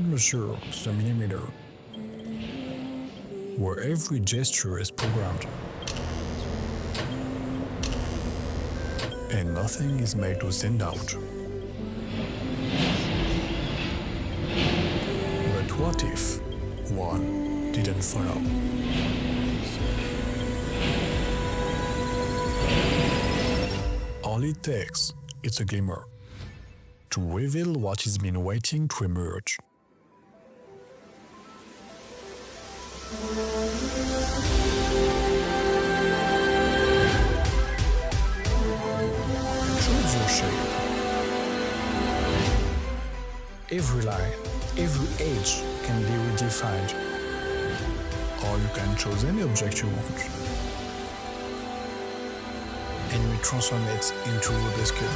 LOUVARD measure to the millimeter, where every gesture is programmed, and nothing is made to stand out. But what if one didn't follow? All it takes is a glimmer to reveal what has been waiting to emerge. Choose your shape. Every line, every edge can be redefined, or you can choose any object you want, and we transform it into Rubik's Cube.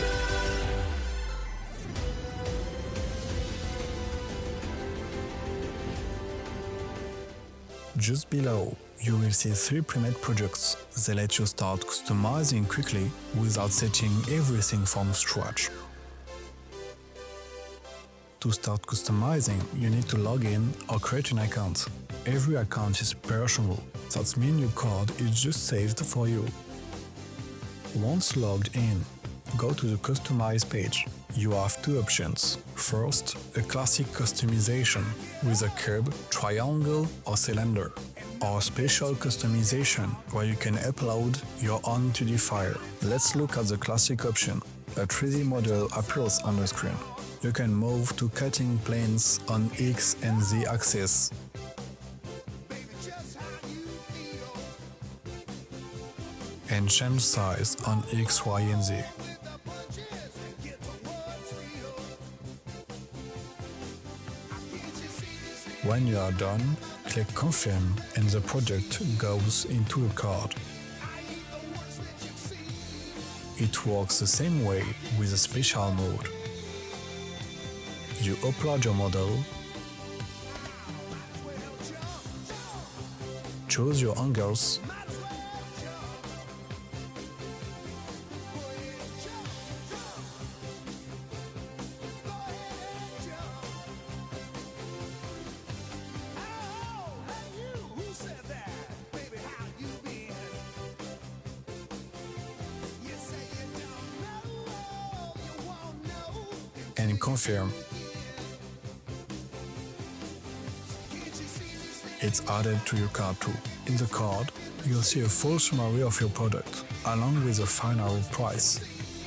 Just below, you will see 3 pre-made projects that let you start customizing quickly without setting everything from scratch. To start customizing, you need to log in or create an account. Every account is perishable, that means your code is just saved for you. Once logged in, go to the Customize page. You have 2 options. First, a classic customization with a cube, triangle or cylinder, or a special customization where you can upload your own 2D file. Let's look at the classic option. A 3D model appears on the screen. You can move to cutting planes on X and Z axis. And change size on X, Y, and Z. When you are done, click Confirm and the project goes into a card. It works the same way with a special mode. You upload your model, choose your angles, and confirm. It's added to your card too. In the card, you'll see a full summary of your product, along with a final price.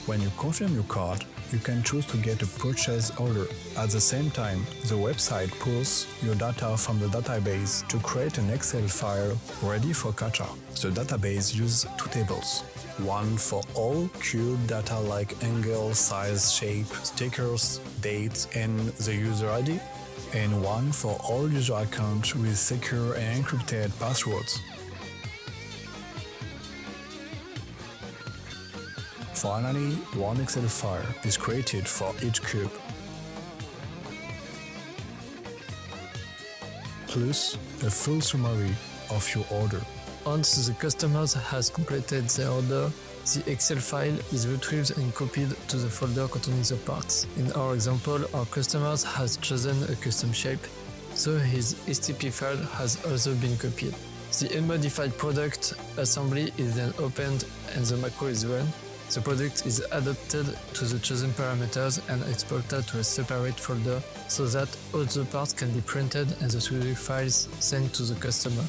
When you confirm your card, you can choose to get a purchase order. At the same time, the website pulls your data from the database to create an Excel file ready for capture. The database uses 2 tables. One for all cube data like angle, size, shape, stickers, dates, and the user ID, and one for all user accounts with secure and encrypted passwords. Finally, one Excel file is created for each cube, plus a full summary of your order. Once the customer has completed their order, the Excel file is retrieved and copied to the folder containing the parts. In our example, our customer has chosen a custom shape, so his STP file has also been copied. The unmodified product assembly is then opened and the macro is run. The product is adapted to the chosen parameters and exported to a separate folder so that all the parts can be printed and the 3D files sent to the customer.